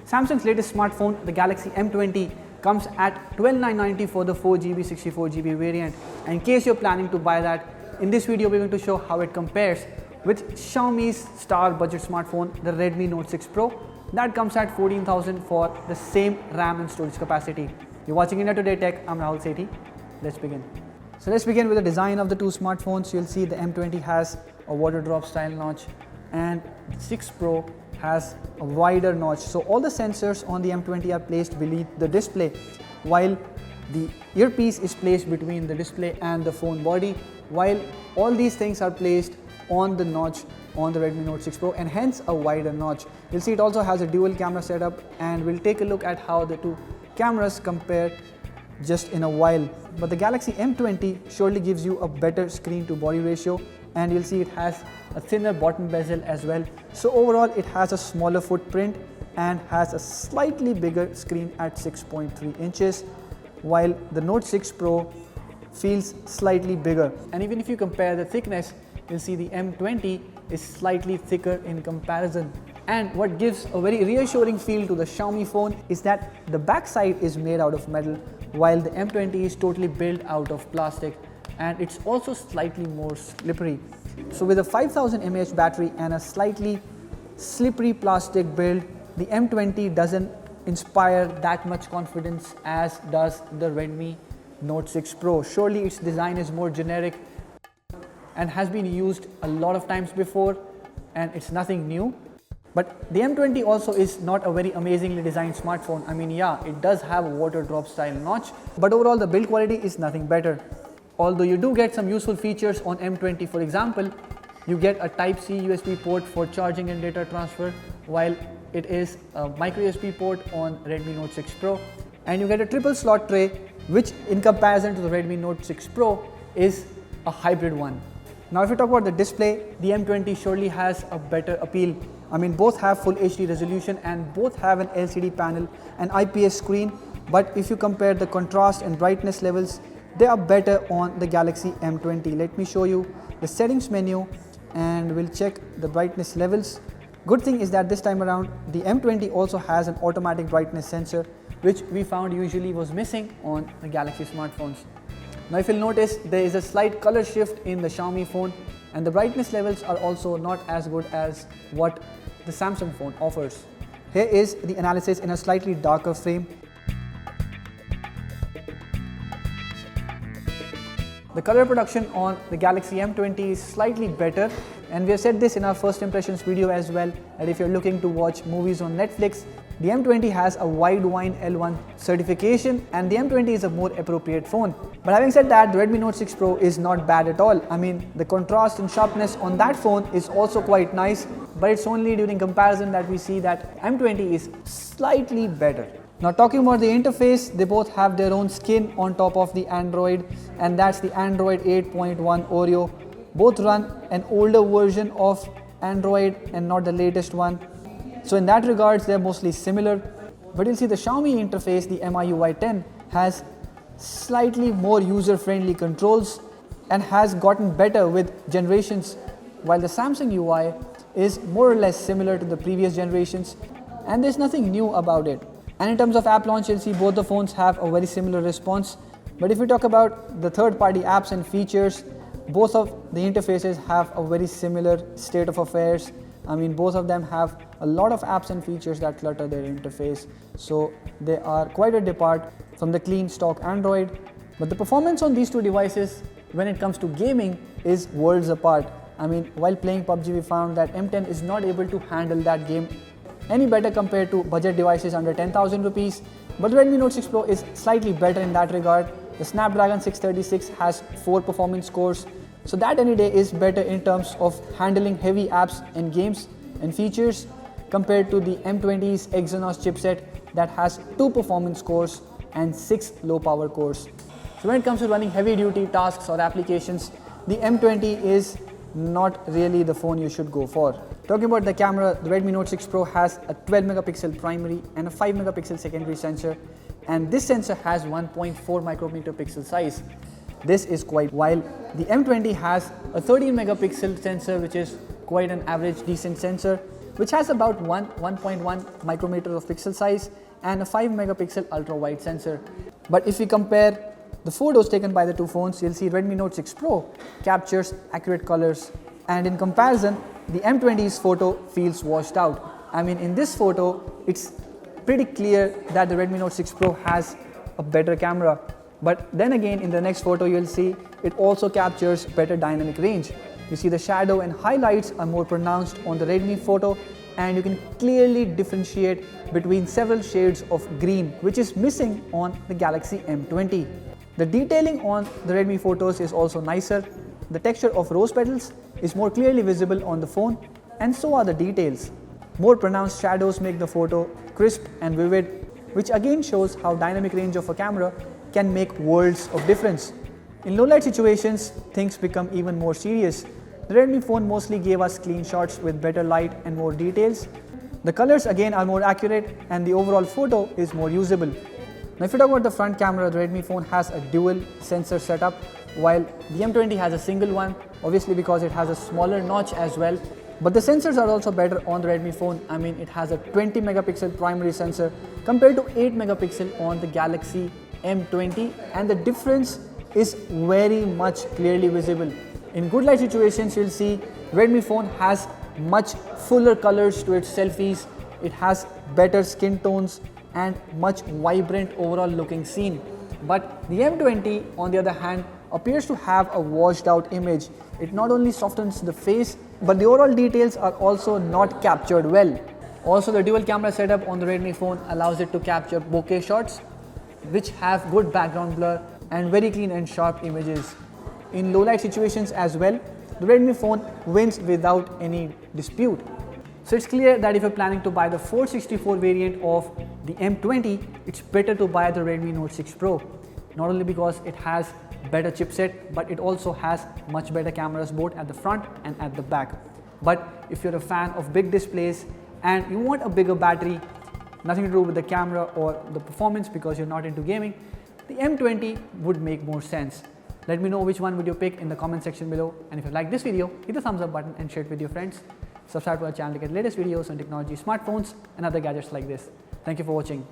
Samsung's latest smartphone, the Galaxy M20, comes at 12,990 for the 4GB, 64GB variant. And in case you're planning to buy that, in this video we're going to show how it compares with Xiaomi's star budget smartphone, the Redmi Note 6 Pro, that comes at 14,000 for the same RAM and storage capacity. You're watching India Today Tech. I'm Rahul Sethi. Let's begin. So let's begin with the design of the two smartphones. You'll see the M20 has a water drop style notch and the 6 Pro has a wider notch. So all the sensors on the M20 are placed beneath the display, while the earpiece is placed between the display and the phone body, while all these things are placed on the notch on the Redmi Note 6 Pro, and hence a wider notch. You'll see it also has a dual camera setup, and we'll take a look at how the two cameras compare just in a while. But the Galaxy M20 surely gives you a better screen to body ratio, and you'll see it has a thinner bottom bezel as well. So overall it has a smaller footprint and has a slightly bigger screen at 6.3 inches, while the Note 6 Pro feels slightly bigger. And even if you compare the thickness, you'll see the M20 is slightly thicker in comparison. And what gives a very reassuring feel to the Xiaomi phone is that the backside is made out of metal, while the M20 is totally built out of plastic, and it's also slightly more slippery. So with a 5000 mAh battery and a slightly slippery plastic build, the M20 doesn't inspire that much confidence as does the Redmi Note 6 Pro. Surely its design is more generic and has been used a lot of times before, and it's nothing new. But the M20 also is not a very amazingly designed smartphone. I mean, yeah, it does have a water drop style notch, but overall the build quality is nothing better. Although you do get some useful features on M20. For example, you get a Type-C USB port for charging and data transfer, while it is a micro USB port on Redmi Note 6 Pro. And you get a triple slot tray, which in comparison to the Redmi Note 6 Pro is a hybrid one. Now if you talk about the display, the M20 surely has a better appeal. I mean, both have full HD resolution and both have an LCD panel and IPS screen, but if you compare the contrast and brightness levels, they are better on the Galaxy M20. Let me show you the settings menu and we'll check the brightness levels. Good thing is that this time around the M20 also has an automatic brightness sensor, which we found usually was missing on the Galaxy smartphones. Now if you'll notice, there is a slight color shift in the Xiaomi phone, and the brightness levels are also not as good as what the Samsung phone offers. Here is the analysis in a slightly darker frame. The color production on the Galaxy M20 is slightly better, and we have said this in our first impressions video as well, that if you're looking to watch movies on Netflix, the M20 has a Widevine L1 certification, and the M20 is a more appropriate phone. But having said that, the Redmi Note 6 Pro is not bad at all. I mean, the contrast and sharpness on that phone is also quite nice, but it's only during comparison that we see that M20 is slightly better. Now talking about the interface, they both have their own skin on top of the Android, and that's the Android 8.1 Oreo. Both run an older version of Android and not the latest one. So in that regards, they're mostly similar. But you'll see the Xiaomi interface, the MIUI 10, has slightly more user-friendly controls and has gotten better with generations, while the Samsung UI is more or less similar to the previous generations, and there's nothing new about it. And in terms of app launch, you'll see both the phones have a very similar response. But if we talk about the third-party apps and features, both of the interfaces have a very similar state of affairs. I mean, both of them have a lot of apps and features that clutter their interface, so they are quite a depart from the clean stock Android. But the performance on these two devices when it comes to gaming is worlds apart. I mean, while playing PUBG, we found that M10 is not able to handle that game any better compared to budget devices under 10,000 rupees. But the Redmi Note 6 Pro is slightly better in that regard. The Snapdragon 636 has 4 performance cores, so that any day is better in terms of handling heavy apps and games and features compared to the M20's Exynos chipset that has 2 performance cores and 6 low power cores. So when it comes to running heavy duty tasks or applications, the M20 is not really the phone you should go for. Talking about the camera, the Redmi Note 6 Pro has a 12 megapixel primary and a 5 megapixel secondary sensor, and this sensor has 1.4 micrometer pixel size. This is quite, while the M20 has a 13 megapixel sensor, which is quite an average decent sensor, which has about 1.1 micrometer of pixel size and a 5 megapixel ultra wide sensor. But if we compare the photos taken by the two phones, you'll see Redmi Note 6 Pro captures accurate colors, and in comparison the M20's photo feels washed out. I mean, in this photo it's pretty clear that the Redmi Note 6 Pro has a better camera, but then again in the next photo you'll see it also captures better dynamic range. You see the shadow and highlights are more pronounced on the Redmi photo, and you can clearly differentiate between several shades of green, which is missing on the Galaxy M20. The detailing on the Redmi photos is also nicer. The texture of rose petals is more clearly visible on the phone, and so are the details. More pronounced shadows make the photo crisp and vivid, which again shows how dynamic range of a camera can make worlds of difference. In low light situations, things become even more serious. The Redmi phone mostly gave us clean shots with better light and more details. The colors again are more accurate, and the overall photo is more usable. Now if you talk about the front camera, the Redmi phone has a dual sensor setup, while the M20 has a single one, obviously because it has a smaller notch as well. But the sensors are also better on the Redmi phone. I mean, it has a 20 megapixel primary sensor compared to 8 megapixel on the Galaxy M20, and the difference is very much clearly visible. In good light situations, you'll see Redmi phone has much fuller colors to its selfies. It has better skin tones and much vibrant overall looking scene. But the M20 on the other hand appears to have a washed out image. It not only softens the face, but the overall details are also not captured well. Also, the dual camera setup on the Redmi phone allows it to capture bokeh shots, which have good background blur and very clean and sharp images. In low light situations as well, the Redmi phone wins without any dispute. So it's clear that if you're planning to buy the 464 variant of the M20, it's better to buy the Redmi Note 6 Pro. Not only because it has better chipset, but it also has much better cameras both at the front and at the back. But if you're a fan of big displays and you want a bigger battery, nothing to do with the camera or the performance because you're not into gaming, the M20 would make more sense. Let me know which one would you pick in the comment section below, and if you like this video, hit the thumbs up button and share it with your friends. Subscribe to our channel to get latest videos on technology, smartphones and other gadgets like this. Thank you for watching.